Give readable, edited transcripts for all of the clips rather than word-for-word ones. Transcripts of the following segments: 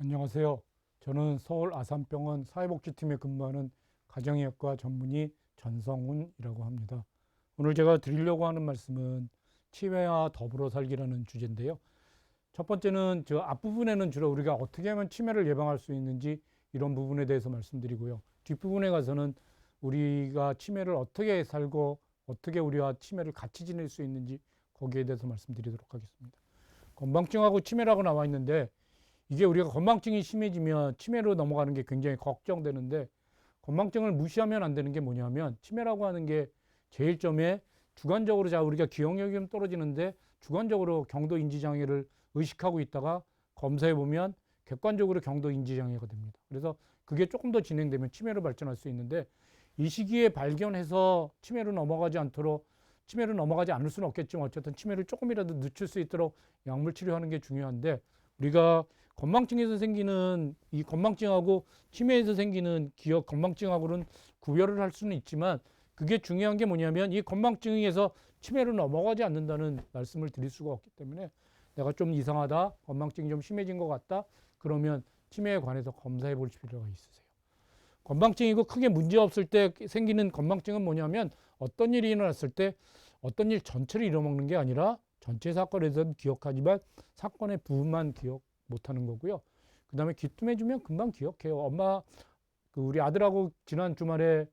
안녕하세요. 저는 서울 아산병원 사회복지팀에 근무하는 가정의학과 전문의 전성훈이라고 합니다. 오늘 제가 드리려고 하는 말씀은 치매와 더불어 살기라는 주제인데요. 첫 번째는 저 앞부분에는 주로 우리가 어떻게 하면 치매를 예방할 수 있는지 이런 부분에 대해서 말씀드리고요. 뒷부분에 가서는 우리가 치매를 어떻게 살고 어떻게 우리와 치매를 같이 지낼 수 있는지 거기에 대해서 말씀드리도록 하겠습니다. 건망증하고 치매라고 나와 있는데 이게 우리가 건망증이 심해지면 치매로 넘어가는 게 굉장히 걱정되는데 건망증을 무시하면 안 되는 게 뭐냐면 치매라고 하는 게 제일 점에 주관적으로 자 우리가 기억력이 좀 떨어지는데 주관적으로 경도 인지 장애를 의식하고 있다가 검사해 보면 객관적으로 경도 인지 장애가 됩니다. 그래서 그게 조금 더 진행되면 치매로 발전할 수 있는데 이 시기에 발견해서 치매로 넘어가지 않도록 치매로 넘어가지 않을 수는 없겠지만 어쨌든 치매를 조금이라도 늦출 수 있도록 약물 치료하는 게 중요한데 우리가 건망증에서 생기는 이 건망증하고 치매에서 생기는 기억 건망증하고는 구별을 할 수는 있지만 그게 중요한 게 뭐냐면 이 건망증에서 치매로 넘어가지 않는다는 말씀을 드릴 수가 없기 때문에 내가 좀 이상하다, 건망증이 좀 심해진 것 같다, 그러면 치매에 관해서 검사해 볼 필요가 있으세요. 건망증이고 크게 문제 없을 때 생기는 건망증은 뭐냐면 어떤 일이 일어났을 때 어떤 일 전체를 잃어먹는 게 아니라 전체 사건에 대해서는 기억하지만 사건의 부분만 기억 못하는 거고요. 그 다음에 귀뜸해주면 금방 기억해요. 엄마, 우리 아들하고 지난 주말에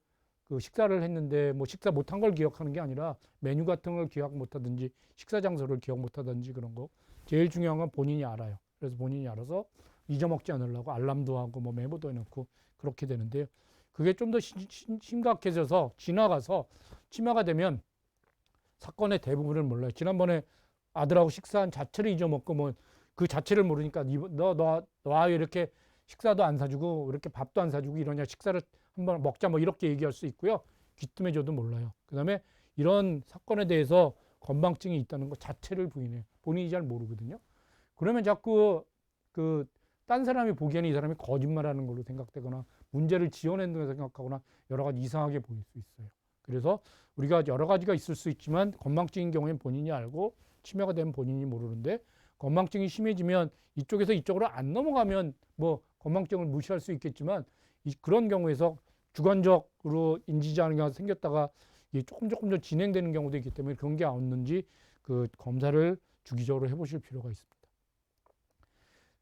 그 식사를 했는데 뭐 식사 못한 걸 기억하는 게 아니라 메뉴 같은 걸 기억 못하든지 식사 장소를 기억 못하든지 그런 거. 제일 중요한 건 본인이 알아요. 그래서 본인이 알아서 잊어먹지 않으려고 알람도 하고 뭐 메모도 해놓고 그렇게 되는데요. 그게 좀 더 심각해져서 지나가서 치매가 되면 사건의 대부분을 몰라요. 지난번에 아들하고 식사한 자체를 잊어먹고 뭐 그 자체를 모르니까 너 이렇게 식사도 안 사주고 이렇게 밥도 안 사주고 이러냐 식사를 한번 먹자 뭐 이렇게 얘기할 수 있고요. 귀뜸해줘도 몰라요. 그 다음에 이런 사건에 대해서 건망증이 있다는 것 자체를 부인해요. 본인이 잘 모르거든요. 그러면 자꾸 딴 사람이 보기에는 이 사람이 거짓말하는 걸로 생각되거나 문제를 지어낸다고 생각하거나 여러 가지 이상하게 보일 수 있어요. 그래서 우리가 여러 가지가 있을 수 있지만 건망증인 경우에는 본인이 알고 치매가 되면 본인이 모르는데 건망증이 심해지면 이쪽에서 이쪽으로 안 넘어가면 뭐 건망증을 무시할 수 있겠지만 그런 경우에서 주관적으로 인지장애가 생겼다가 조금 더 진행되는 경우도 있기 때문에 그런 게 없는지 그 검사를 주기적으로 해보실 필요가 있습니다.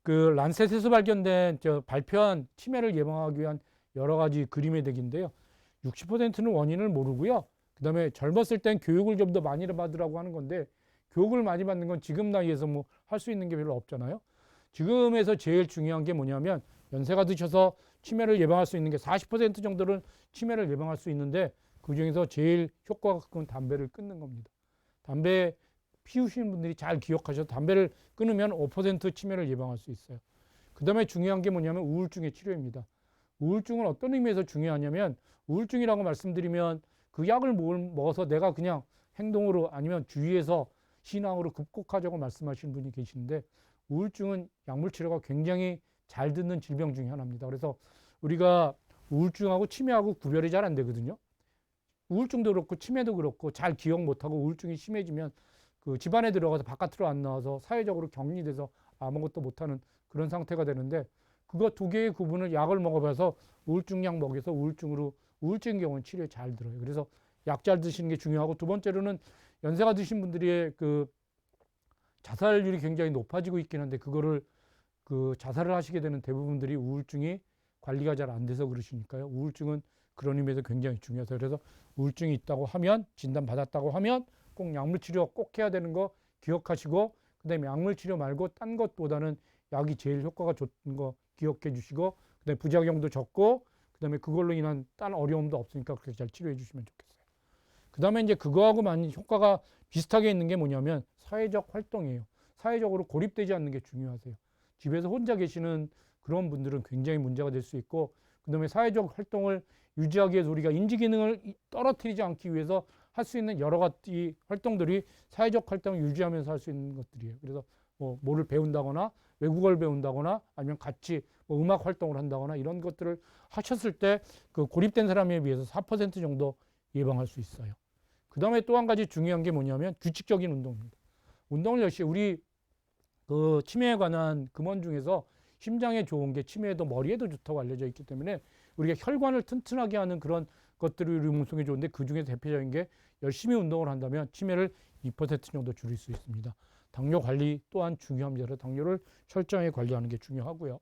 그 란셋에서 발견된 발표한 치매를 예방하기 위한 여러 가지 그림의 덱인데요. 60%는 원인을 모르고요. 그 다음에 젊었을 땐 교육을 좀 더 많이 받으라고 하는 건데 교육을 많이 받는 건 지금 나이에서 뭐 할 수 있는 게 별로 없잖아요. 지금에서 제일 중요한 게 뭐냐면 연세가 드셔서 치매를 예방할 수 있는 게 40% 정도는 치매를 예방할 수 있는데 그중에서 제일 효과가 큰 담배를 끊는 겁니다. 담배 피우시는 분들이 잘 기억하셔서 담배를 끊으면 5% 치매를 예방할 수 있어요. 그 다음에 중요한 게 뭐냐면 우울증의 치료입니다. 우울증은 어떤 의미에서 중요하냐면 우울증이라고 말씀드리면 그 약을 먹어서 내가 그냥 행동으로 아니면 주위에서 신앙으로 극복하자고 말씀하시는 분이 계시는데 우울증은 약물 치료가 굉장히 잘 듣는 질병 중에 하나입니다. 그래서 우리가 우울증하고 치매하고 구별이 잘 안 되거든요. 우울증도 그렇고 치매도 그렇고 잘 기억 못하고 우울증이 심해지면 그 집안에 들어가서 바깥으로 안 나와서 사회적으로 격리돼서 아무것도 못하는 그런 상태가 되는데 그거 두 개의 구분을 약을 먹어봐서 우울증 약 먹여서 우울증 경우는 치료에 잘 들어요. 그래서 약 잘 드시는 게 중요하고 두 번째로는 연세가 드신 분들의 그 자살률이 굉장히 높아지고 있긴 한데 그거를 그 자살을 하시게 되는 대부분들이 우울증이 관리가 잘 안 돼서 그러시니까요. 우울증은 그런 의미에서 굉장히 중요해서 그래서 우울증이 있다고 하면 진단 받았다고 하면 꼭 약물 치료 꼭 해야 되는 거 기억하시고 그다음에 약물 치료 말고 딴 것보다는 약이 제일 효과가 좋은 거 기억해 주시고 그다음에 부작용도 적고 그다음에 그걸로 인한 딴 어려움도 없으니까 그렇게 잘 치료해 주시면 좋겠어요. 그다음에 이제 그거하고 많이 효과가 비슷하게 있는 게 뭐냐면 사회적 활동이에요. 사회적으로 고립되지 않는 게 중요하세요. 집에서 혼자 계시는 그런 분들은 굉장히 문제가 될 수 있고 그다음에 사회적 활동을 유지하기 위해서 우리가 인지 기능을 떨어뜨리지 않기 위해서 할 수 있는 여러 가지 활동들이 사회적 활동을 유지하면서 할 수 있는 것들이에요. 그래서 뭐를 배운다거나 외국어를 배운다거나 아니면 같이 뭐 음악 활동을 한다거나 이런 것들을 하셨을 때 그 고립된 사람에 비해서 4% 정도 예방할 수 있어요. 그 다음에 또 한 가지 중요한 게 뭐냐면 규칙적인 운동입니다. 운동을 역시 우리 그 치매에 관한 금원 중에서 심장에 좋은 게 치매에도 머리에도 좋다고 알려져 있기 때문에 우리가 혈관을 튼튼하게 하는 그런 것들이 우리 몸속에 좋은데 그중에 대표적인 게 열심히 운동을 한다면 치매를 2% 정도 줄일 수 있습니다. 당뇨 관리 또한 중요합니다. 당뇨를 철저하게 관리하는 게 중요하고요.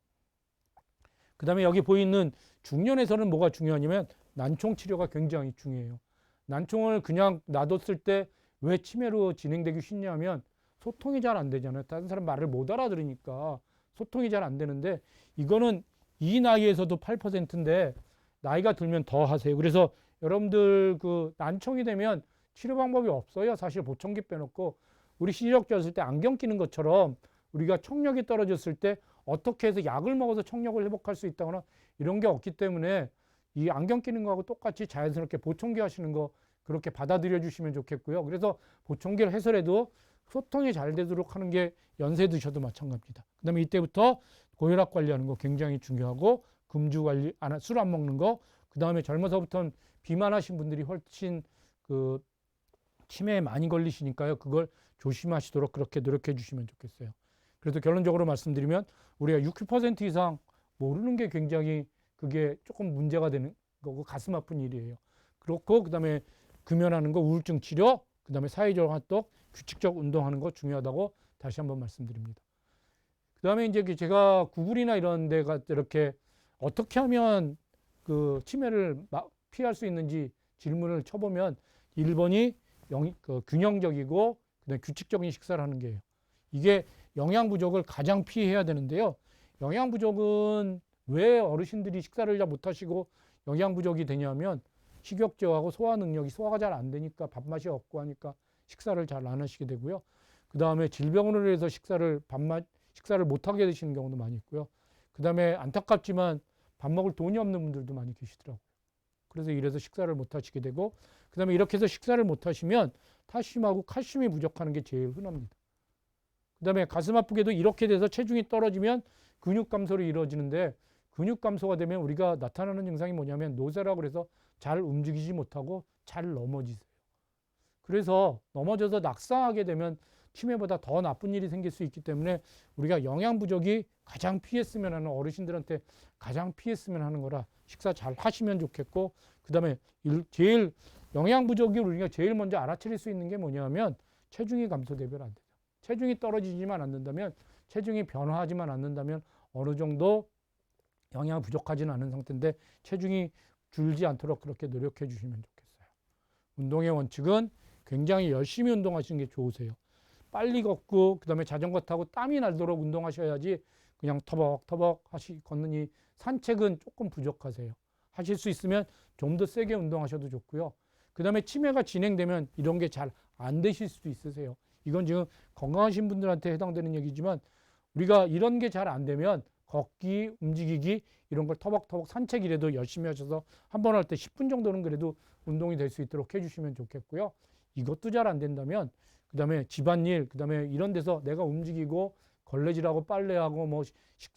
그 다음에 여기 보이는 중년에서는 뭐가 중요하냐면 난총 치료가 굉장히 중요해요. 난총을 그냥 놔뒀을 때 왜 치매로 진행되기 쉽냐면 소통이 잘 안 되잖아요. 다른 사람 말을 못 알아들으니까 소통이 잘 안 되는데 이거는 이 나이에서도 8%인데 나이가 들면 더 하세요. 그래서 여러분들 그 난총이 되면 치료 방법이 없어요. 사실 보청기 빼놓고 우리 시력졌을 때 안경 끼는 것처럼 우리가 청력이 떨어졌을 때 어떻게 해서 약을 먹어서 청력을 회복할 수 있다거나 이런 게 없기 때문에 이 안경 끼는 거하고 똑같이 자연스럽게 보청기 하시는 거 그렇게 받아들여 주시면 좋겠고요. 그래서 보청기를 해서라도 소통이 잘 되도록 하는 게 연세 드셔도 마찬가지입니다. 그 다음에 이때부터 고혈압 관리하는 거 굉장히 중요하고 금주 관리, 술 안 먹는 거, 그 다음에 젊어서부터는 비만하신 분들이 훨씬 그 치매에 많이 걸리시니까요. 그걸 조심하시도록 그렇게 노력해 주시면 좋겠어요. 그래서 결론적으로 말씀드리면 우리가 60% 이상 모르는 게 굉장히 그게 조금 문제가 되는 거고 가슴 아픈 일이에요. 그렇고 그다음에 금연하는 거, 우울증 치료, 그다음에 사회적 활동, 규칙적 운동하는 거 중요하다고 다시 한번 말씀드립니다. 그다음에 이제 제가 구글이나 이런 데가 이렇게 어떻게 하면 그 치매를 피할 수 있는지 질문을 쳐보면 1번이 균형적이고 그다음에 규칙적인 식사를 하는 게예요. 이게 영양 부족을 가장 피해야 되는데요. 영양 부족은 왜 어르신들이 식사를 잘 못하시고 영양 부족이 되냐면 식욕저하고 소화 능력이 소화가 잘 안 되니까 밥맛이 없고 하니까 식사를 잘 안 하시게 되고요. 그 다음에 질병으로 해서 식사를 못하게 되시는 경우도 많이 있고요. 그 다음에 안타깝지만 밥 먹을 돈이 없는 분들도 많이 계시더라고요. 그래서 이래서 식사를 못 하시게 되고 그 다음에 이렇게 해서 식사를 못 하시면 탈슘하고 칼슘이 부족하는 게 제일 흔합니다. 그 다음에 가슴 아프게도 이렇게 돼서 체중이 떨어지면 근육 감소로 이루어지는데 근육 감소가 되면 우리가 나타나는 증상이 뭐냐면 노쇠라고 그래서 잘 움직이지 못하고 잘 넘어지세요. 그래서 넘어져서 낙상하게 되면 치매보다 더 나쁜 일이 생길 수 있기 때문에 우리가 영양 부족이 가장 피했으면 하는 어르신들한테 가장 피했으면 하는 거라 식사 잘 하시면 좋겠고 그 다음에 제일 영양 부족이 우리가 제일 먼저 알아차릴 수 있는 게 뭐냐면 체중이 감소되면 안 되죠. 체중이 떨어지지만 않는다면 체중이 변화하지만 않는다면 어느 정도 영양 부족하지는 않은 상태인데 체중이 줄지 않도록 그렇게 노력해 주시면 좋겠어요. 운동의 원칙은 굉장히 열심히 운동하시는 게 좋으세요. 빨리 걷고 그다음에 자전거 타고 땀이 나도록 운동하셔야지 그냥 터벅터벅 걷느니 산책은 조금 부족하세요. 하실 수 있으면 좀 더 세게 운동하셔도 좋고요. 그다음에 치매가 진행되면 이런 게 잘 안 되실 수도 있으세요. 이건 지금 건강하신 분들한테 해당되는 얘기지만 우리가 이런 게 잘 안 되면 걷기, 움직이기 이런 걸 터벅터벅 산책이라도 열심히 하셔서 한 번 할 때 10분 정도는 그래도 운동이 될 수 있도록 해주시면 좋겠고요. 이것도 잘 안 된다면 그 다음에 집안일, 그 다음에 이런 데서 내가 움직이고 걸레질하고 빨래하고 뭐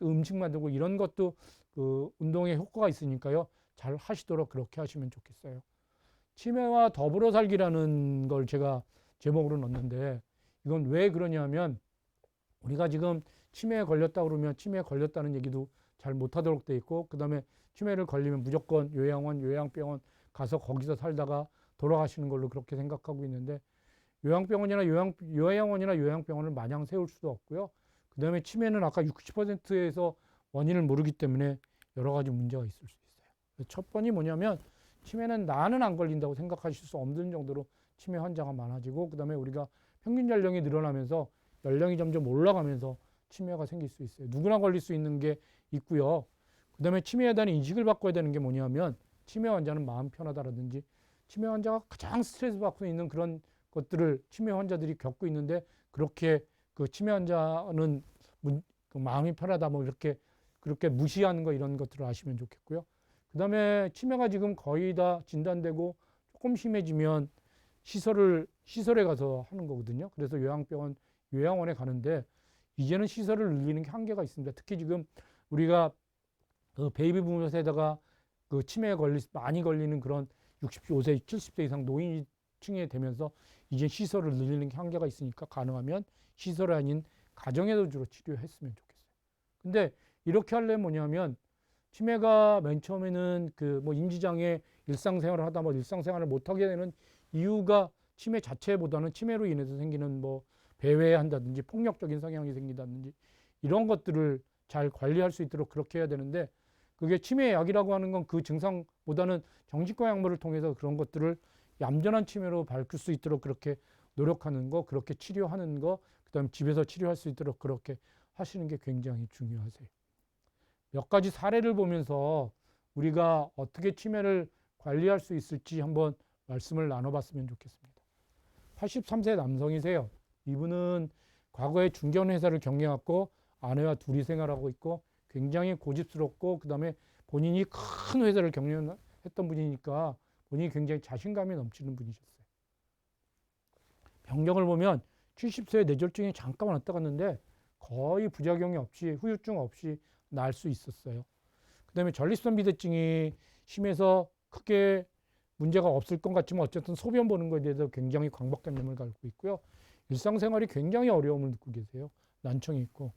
음식 만들고 이런 것도 그 운동에 효과가 있으니까요. 잘 하시도록 그렇게 하시면 좋겠어요. 치매와 더불어 살기라는 걸 제가 제목으로 넣었는데 이건 왜 그러냐면 우리가 지금 치매에 걸렸다 그러면 치매에 걸렸다는 얘기도 잘 못하도록 돼 있고 그 다음에 치매를 걸리면 무조건 요양원, 요양병원 가서 거기서 살다가 돌아가시는 걸로 그렇게 생각하고 있는데 요양병원이나 요양원이나 요양병원을 마냥 세울 수도 없고요. 그 다음에 치매는 아까 60%에서 원인을 모르기 때문에 여러 가지 문제가 있을 수 있어요. 첫 번이 뭐냐면 치매는 나는 안 걸린다고 생각하실 수 없는 정도로 치매 환자가 많아지고 그 다음에 우리가 평균 연령이 늘어나면서 연령이 점점 올라가면서 치매가 생길 수 있어요. 누구나 걸릴 수 있는 게 있고요. 그 다음에 치매에 대한 인식을 바꿔야 되는 게 뭐냐면 치매 환자는 마음 편하다라든지 치매 환자가 가장 스트레스 받고 있는 그런 것들을 치매 환자들이 겪고 있는데 그렇게 그 치매 환자는 그 마음이 편하다 뭐 이렇게 그렇게 무시하는 거 이런 것들을 아시면 좋겠고요. 그 다음에 치매가 지금 거의 다 진단되고 조금 심해지면 시설에 가서 하는 거거든요. 그래서 요양병원, 요양원에 가는데 이제는 시설을 늘리는 게 한계가 있습니다. 특히 지금 우리가 그 베이비 부머 세대가 그 치매에 많이 걸리는 그런 65세, 70세 이상 노인층에 되면서 이제 시설을 늘리는 게 한계가 있으니까 가능하면 시설이 아닌 가정에서 주로 치료했으면 좋겠어요. 근데 이렇게 하려면 뭐냐면 치매가 맨 처음에는 그 뭐 인지장애 일상생활을 하다 뭐 일상생활을 못하게 되는 이유가 치매 자체보다는 치매로 인해서 생기는 뭐 배회한다든지 폭력적인 성향이 생기다든지 이런 것들을 잘 관리할 수 있도록 그렇게 해야 되는데 그게 치매 약이라고 하는 건 그 증상보다는 정신과 약물을 통해서 그런 것들을 얌전한 치매로 바꿀 수 있도록 그렇게 노력하는 거, 그렇게 치료하는 거, 그다음에 집에서 치료할 수 있도록 그렇게 하시는 게 굉장히 중요하세요. 몇 가지 사례를 보면서 우리가 어떻게 치매를 관리할 수 있을지 한번 말씀을 나눠봤으면 좋겠습니다. 83세 남성이세요. 이분은 과거에 중견회사를 경영했고 아내와 둘이 생활하고 있고 굉장히 고집스럽고 그다음에 본인이 큰 회사를 경영했던 분이니까 본인이 굉장히 자신감이 넘치는 분이셨어요. 병력을 보면 70세에 뇌졸중이 잠깐 왔다 갔는데 거의 부작용이 없이 후유증 없이 날 수 있었어요. 그다음에 전립선 비대증이 심해서 크게 문제가 없을 것 같지만 어쨌든 소변 보는 것에 대해서 굉장히 광박견념을 갖고 있고요. 일상생활이 굉장히 어려움을 느끼고 계세요. 난청이 있고.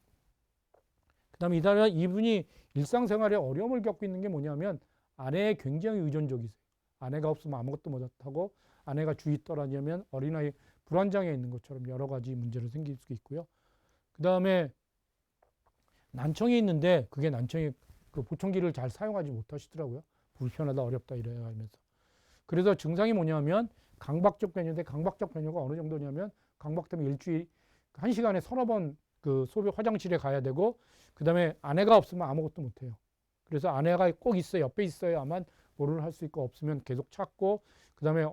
그다음에 이분이 일상생활에 어려움을 겪고 있는 게 뭐냐면 아내에 굉장히 의존적이세요. 아내가 없으면 아무것도 못하고 아내가 주위 떠나냐면 어린아이 불안장애 있는 것처럼 여러 가지 문제를 생길 수 있고요. 그다음에 난청이 있는데 그게 난청이 그 보청기를 잘 사용하지 못하시더라고요. 불편하다 어렵다 이래야 하면서. 그래서 증상이 뭐냐면 강박적 변효인데 강박적 변효가 어느 정도냐면 강박 때문에 일주일 1시간에 서너 번 그 소변 화장실에 가야 되고 그다음에 아내가 없으면 아무것도 못 해요. 그래서 아내가 꼭 있어요. 옆에 있어야만 뭐를 할 수 있고 없으면 계속 찾고 그다음에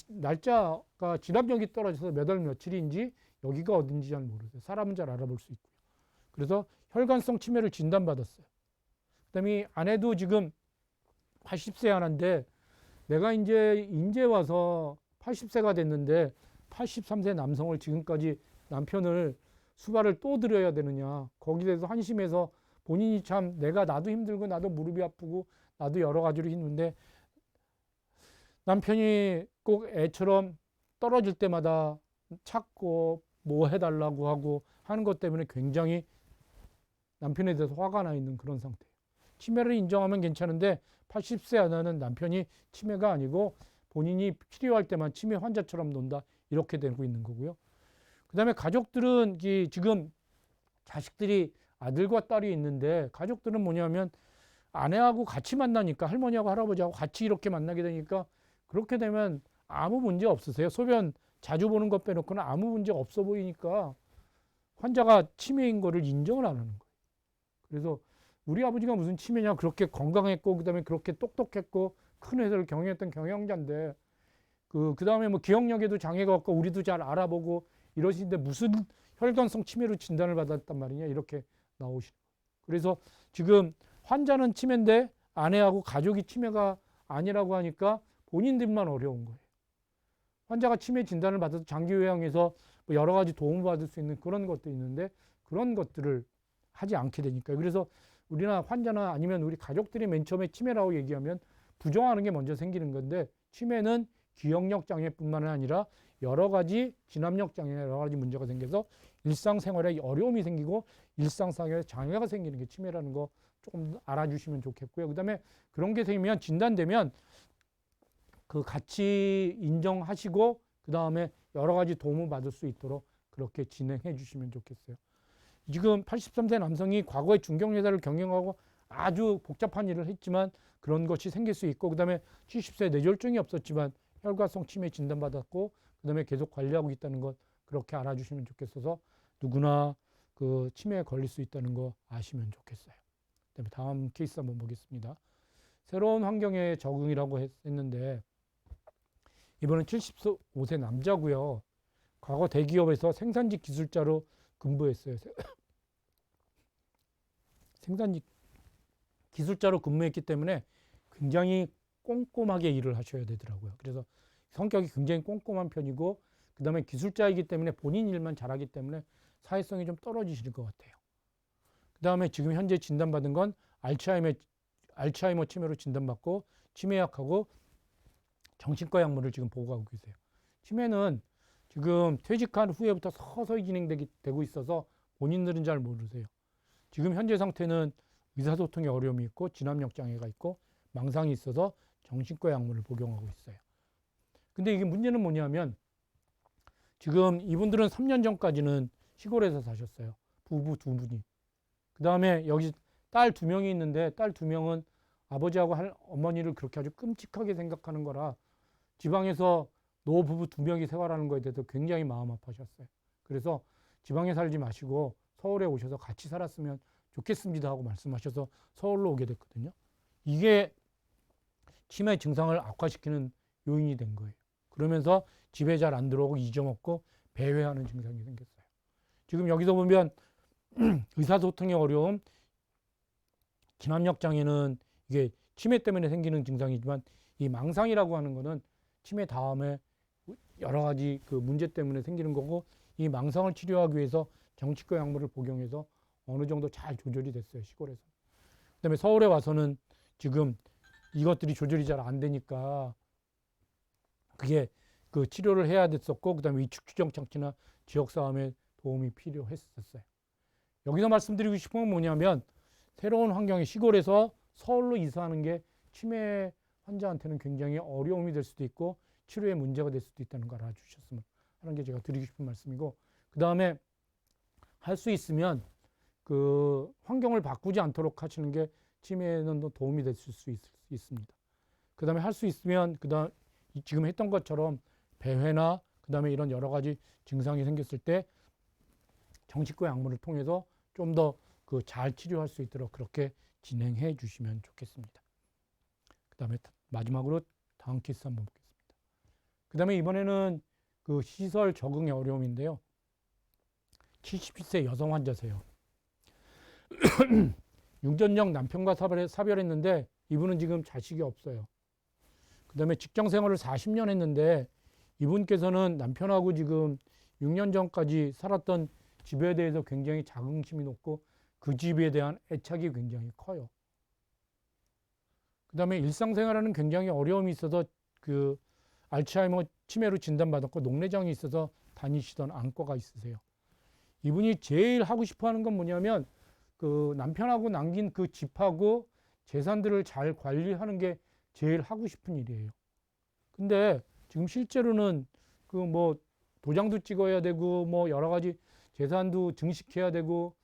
날짜가 진압력이 떨어져서 몇 월 며칠인지 여기가 어딘지 잘 모르세요. 사람은 잘 알아볼 수 있고요. 그래서 혈관성 치매를 진단받았어요. 그다음에 아내도 지금 80세 하나인데 내가 이제 와서 80세가 됐는데 83세 남성을 지금까지 남편을 수발을 또 드려야 되느냐. 거기에 대해서 한심해서 본인이 참 나도 힘들고 나도 무릎이 아프고 나도 여러 가지로 힘든데 남편이 꼭 애처럼 떨어질 때마다 찾고 뭐 해달라고 하고 하는 것 때문에 굉장히 남편에 대해서 화가 나 있는 그런 상태예요. 치매를 인정하면 괜찮은데 80세 하나는 남편이 치매가 아니고 본인이 필요할 때만 치매 환자처럼 논다 이렇게 되고 있는 거고요. 그 다음에 가족들은 지금 자식들이 아들과 딸이 있는데 가족들은 뭐냐면 아내하고 같이 만나니까 할머니하고 할아버지하고 같이 이렇게 만나게 되니까 그렇게 되면 아무 문제 없으세요. 소변 자주 보는 것 빼놓고는 아무 문제 없어 보이니까 환자가 치매인 거를 인정을 안 하는 거예요. 그래서 우리 아버지가 무슨 치매냐 그렇게 건강했고 그다음에 그렇게 똑똑했고 큰 회사를 경영했던 경영자인데 그 다음에 뭐 기억력에도 장애가 없고 우리도 잘 알아보고 이러시는데 무슨 혈관성 치매로 진단을 받았단 말이냐 이렇게 나오시는 거예요. 그래서 지금 환자는 치매인데 아내하고 가족이 치매가 아니라고 하니까 본인들만 어려운 거예요. 환자가 치매 진단을 받아서 장기 요양에서 뭐 여러 가지 도움을 받을 수 있는 그런 것도 있는데 그런 것들을 하지 않게 되니까요. 그래서 우리나 환자나 아니면 우리 가족들이 맨 처음에 치매라고 얘기하면 부정하는 게 먼저 생기는 건데 치매는 기억력 장애뿐만 아니라 여러 가지 진압력 장애 여러 가지 문제가 생겨서 일상생활에 어려움이 생기고 일상생활에 장애가 생기는 게 치매라는 거 조금 알아주시면 좋겠고요. 그다음에 그런 게 생기면 진단되면 그 같이 인정하시고 그다음에 여러 가지 도움을 받을 수 있도록 그렇게 진행해 주시면 좋겠어요. 지금 83세 남성이 과거에 중견회사를 경영하고 아주 복잡한 일을 했지만 그런 것이 생길 수 있고 그다음에 70세 뇌졸중이 없었지만 혈관성 치매 진단받았고 그다음에 계속 관리하고 있다는 것 그렇게 알아주시면 좋겠어서 누구나 그 치매에 걸릴 수 있다는 거 아시면 좋겠어요. 그다음에 다음 케이스 한번 보겠습니다. 새로운 환경에 적응이라고 했는데 이번은 75세 남자고요. 과거 대기업에서 생산직 기술자로 근무했어요. 생산직 기술자로 근무했기 때문에 굉장히 꼼꼼하게 일을 하셔야 되더라고요. 그래서 성격이 굉장히 꼼꼼한 편이고 그 다음에 기술자이기 때문에 본인 일만 잘하기 때문에 사회성이 좀 떨어지실 것 같아요. 그 다음에 지금 현재 진단받은 건 알츠하이머 치매로 진단받고 치매약하고 정신과 약물을 지금 보고하고 계세요. 치매는 지금 퇴직한 후에부터 서서히 진행되고 있어서 본인들은 잘 모르세요. 지금 현재 상태는 의사소통에 어려움이 있고 진압력 장애가 있고 망상이 있어서 정신과 약물을 복용하고 있어요. 근데 이게 문제는 뭐냐면 지금 이분들은 3년 전까지는 시골에서 사셨어요. 부부 두 분이. 그 다음에 여기 딸 2명이 있는데 딸 2명은 아버지하고 어머니를 그렇게 아주 끔찍하게 생각하는 거라 지방에서 노부부 2명이 생활하는 거에 대해서 굉장히 마음 아파하셨어요. 그래서 지방에 살지 마시고 서울에 오셔서 같이 살았으면 좋겠습니다 하고 말씀하셔서 서울로 오게 됐거든요. 이게 치매 증상을 악화시키는 요인이 된 거예요. 그러면서 집에 잘 안 들어오고 잊어먹고 배회하는 증상이 생겼어요. 지금 여기서 보면 의사소통의 어려움, 진압력 장애는 이게 치매 때문에 생기는 증상이지만 이 망상이라고 하는 거는 치매 다음에 여러 가지 그 문제 때문에 생기는 거고 이 망상을 치료하기 위해서 정신과 약물을 복용해서 어느 정도 잘 조절이 됐어요. 시골에서. 그다음에 서울에 와서는 지금 이것들이 조절이 잘 안 되니까 그게 그 치료를 해야 됐었고 그다음에 위축 추정 장치나 지역 싸움에 도움이 필요했었어요. 여기서 말씀드리고 싶은 건 뭐냐면 새로운 환경의 시골에서 서울로 이사하는 게 치매 환자한테는 굉장히 어려움이 될 수도 있고 치료에 문제가 될 수도 있다는 걸 알아주셨으면 하는 게 제가 드리고 싶은 말씀이고 그 다음에 할 수 있으면 그 환경을 바꾸지 않도록 하시는 게 치매에는 도움이 될 수 있습니다. 그 다음에 할 수 있으면 그다음 지금 했던 것처럼 배회나 그 다음에 이런 여러 가지 증상이 생겼을 때 정신과 약물을 통해서 좀 더 그 잘 치료할 수 있도록 그렇게 진행해 주시면 좋겠습니다. 그 다음에 마지막으로 다음 케이스 한번 보겠습니다. 그 다음에 이번에는 그 시설 적응의 어려움인데요. 70세 여성 환자세요. 유전적 남편과 사별했는데 이분은 지금 자식이 없어요. 그 다음에 직장 생활을 40년 했는데 이분께서는 남편하고 지금 6년 전까지 살았던 집에 대해서 굉장히 자긍심이 높고 그 집에 대한 애착이 굉장히 커요. 그 다음에 일상생활하는 굉장히 어려움이 있어서 그 알츠하이머 치매로 진단받았고 녹내장이 있어서 다니시던 안과가 있으세요. 이분이 제일 하고 싶어 하는 건 뭐냐면 그 남편하고 남긴 그 집하고 재산들을 잘 관리하는 게 제일 하고 싶은 일이에요. 근데 지금 실제로는 그 뭐 도장도 찍어야 되고 뭐 여러 가지 재산도 증식해야 되고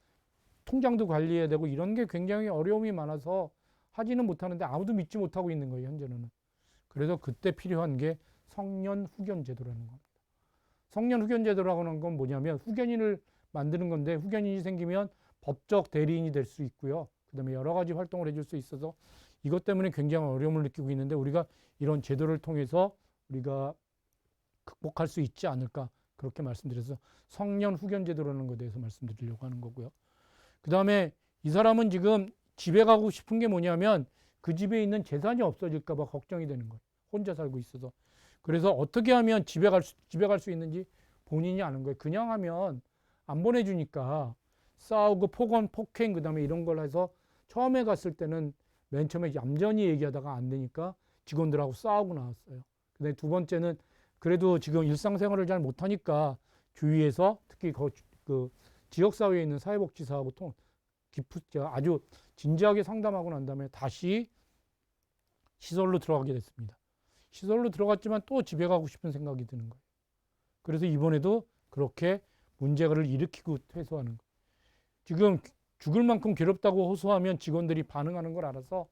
통장도 관리해야 되고 이런 게 굉장히 어려움이 많아서 하지는 못하는데 아무도 믿지 못하고 있는 거예요, 현재는. 그래서 그때 필요한 게 성년 후견 제도라는 겁니다. 성년 후견 제도라고 하는 건 뭐냐면 후견인을 만드는 건데 후견인이 생기면 법적 대리인이 될 수 있고요. 그다음에 여러 가지 활동을 해줄 수 있어서 이것 때문에 굉장히 어려움을 느끼고 있는데 우리가 이런 제도를 통해서 우리가 극복할 수 있지 않을까 그렇게 말씀드려서 성년 후견 제도라는 것에 대해서 말씀드리려고 하는 거고요. 그 다음에 이 사람은 지금 집에 가고 싶은 게 뭐냐면 그 집에 있는 재산이 없어질까 봐 걱정이 되는 거예요. 혼자 살고 있어서. 그래서 어떻게 하면 집에 갈 수 있는지 본인이 아는 거예요. 그냥 하면 안 보내주니까 싸우고 폭행 그 다음에 이런 걸 해서 처음에 갔을 때는 맨 처음에 얌전히 얘기하다가 안 되니까 직원들하고 싸우고 나왔어요. 근데 두 번째는 그래도 지금 일상생활을 잘 못하니까 주위에서 특히 그 지역사회에 있는 사회복지사하고 아주 진지하게 상담하고 난 다음에 다시 시설로 들어가게 됐습니다. 시설로 들어갔지만 또 집에 가고 싶은 생각이 드는 거예요. 그래서 이번에도 그렇게 문제를 일으키고 퇴소하는 거예요. 지금 죽을 만큼 괴롭다고 호소하면 직원들이 반응하는 걸 알아서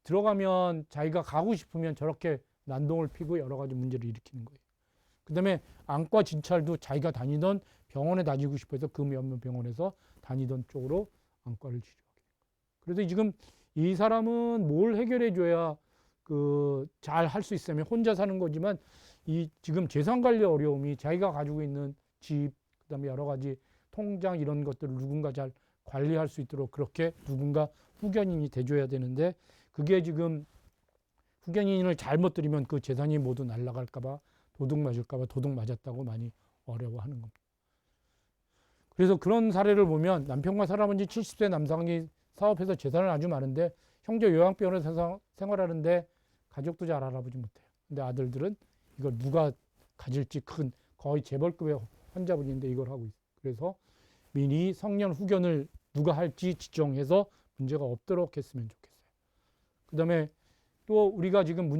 들어가면 자기가 가고 싶으면 저렇게 난동을 피고 여러 가지 문제를 일으키는 거예요. 그 다음에 안과 진찰도 자기가 다니던 병원에 다니고 싶어서 그 몇몇 병원에서 다니던 쪽으로 안과를 치료하게 된 거예요. 그래서 지금 이 사람은 뭘 해결해 줘야 그 잘 할 수 있으면 혼자 사는 거지만 이 지금 재산 관리 어려움이 자기가 가지고 있는 집 그다음에 여러 가지 통장 이런 것들을 누군가 잘 관리할 수 있도록 그렇게 누군가 후견인이 돼줘야 되는데 그게 지금 후견인을 잘못 들이면 그 재산이 모두 날아갈까봐 도둑 맞을까봐 도둑 맞았다고 많이 어려워하는 겁니다. 그래서 그런 사례를 보면 남편과 살아본 지 70세 남성이 사업해서 재산은 아주 많은데 형제 요양병원에서 생활하는데 가족도 잘 알아보지 못해요. 근데 아들들은 이걸 누가 가질지 거의 재벌급의 환자분인데 이걸 하고 있어요. 그래서 미리 성년 후견을 누가 할지 지정해서 문제가 없도록 했으면 좋겠어요. 그 다음에 또 우리가 지금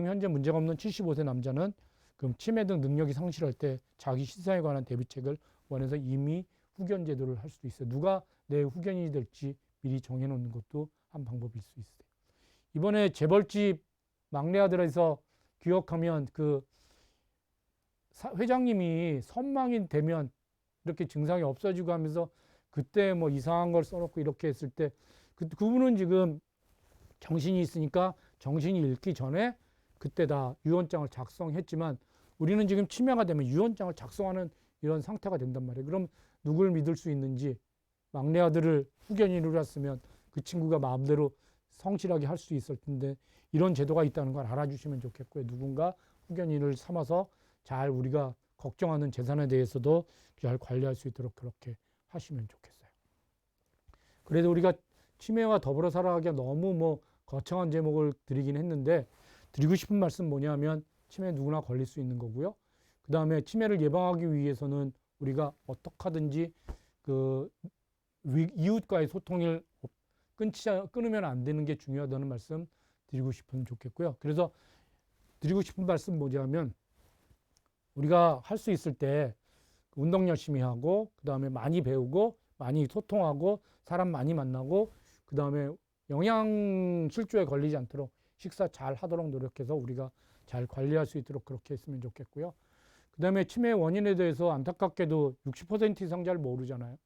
현재 문제가 없는 75세 남자는 그럼 치매 등 능력이 상실할 때 자기 신상에 관한 대비책을 원해서 이미 후견 제도를 할 수도 있어요. 누가 내 후견인이 될지 미리 정해놓는 것도 한 방법일 수 있어요. 이번에 재벌집 막내 아들에서 기억하면 그 회장님이 선망이 되면 이렇게 증상이 없어지고 하면서 그때 뭐 이상한 걸 써놓고 이렇게 했을 때 그분은 지금 정신이 있으니까 정신이 잃기 전에 그때 다 유언장을 작성했지만 우리는 지금 치매가 되면 유언장을 작성하는 이런 상태가 된단 말이에요. 그럼 누굴 믿을 수 있는지 막내 아들을 후견인으로 했으면 그 친구가 마음대로 성실하게 할 수 있을 텐데 이런 제도가 있다는 걸 알아주시면 좋겠고요. 누군가 후견인을 삼아서 잘 우리가 걱정하는 재산에 대해서도 잘 관리할 수 있도록 그렇게 하시면 좋겠어요. 그래도 우리가 치매와 더불어 살아가기가 너무 뭐 거창한 제목을 드리긴 했는데 드리고 싶은 말씀 뭐냐면 치매 누구나 걸릴 수 있는 거고요. 그 다음에 치매를 예방하기 위해서는 우리가 어떻게 하든지 그 이웃과의 소통을 끊으면 안 되는 게 중요하다는 말씀 드리고 싶으면 좋겠고요. 그래서 드리고 싶은 말씀 뭐냐면 우리가 할 수 있을 때 운동 열심히 하고 그 다음에 많이 배우고 많이 소통하고 사람 많이 만나고 그 다음에 영양실조에 걸리지 않도록 식사 잘 하도록 노력해서 우리가 잘 관리할 수 있도록 그렇게 했으면 좋겠고요. 그 다음에 치매 원인에 대해서 안타깝게도 60% 이상 잘 모르잖아요.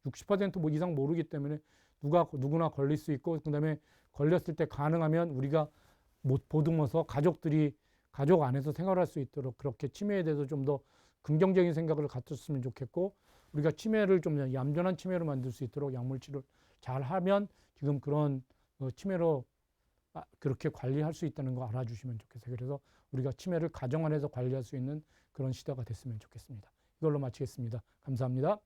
60% 이상 모르기 때문에 누구나 걸릴 수 있고 그 다음에 걸렸을 때 가능하면 우리가 못 보듬어서 가족 안에서 생활할 수 있도록 그렇게 치매에 대해서 좀 더 긍정적인 생각을 갖췄으면 좋겠고 우리가 치매를 좀 얌전한 치매로 만들 수 있도록 약물 치료를 잘 하면 지금 그런 치매로 그렇게 관리할 수 있다는 거 알아주시면 좋겠어요. 그래서 우리가 치매를 가정 안에서 관리할 수 있는 그런 시대가 됐으면 좋겠습니다. 이걸로 마치겠습니다. 감사합니다.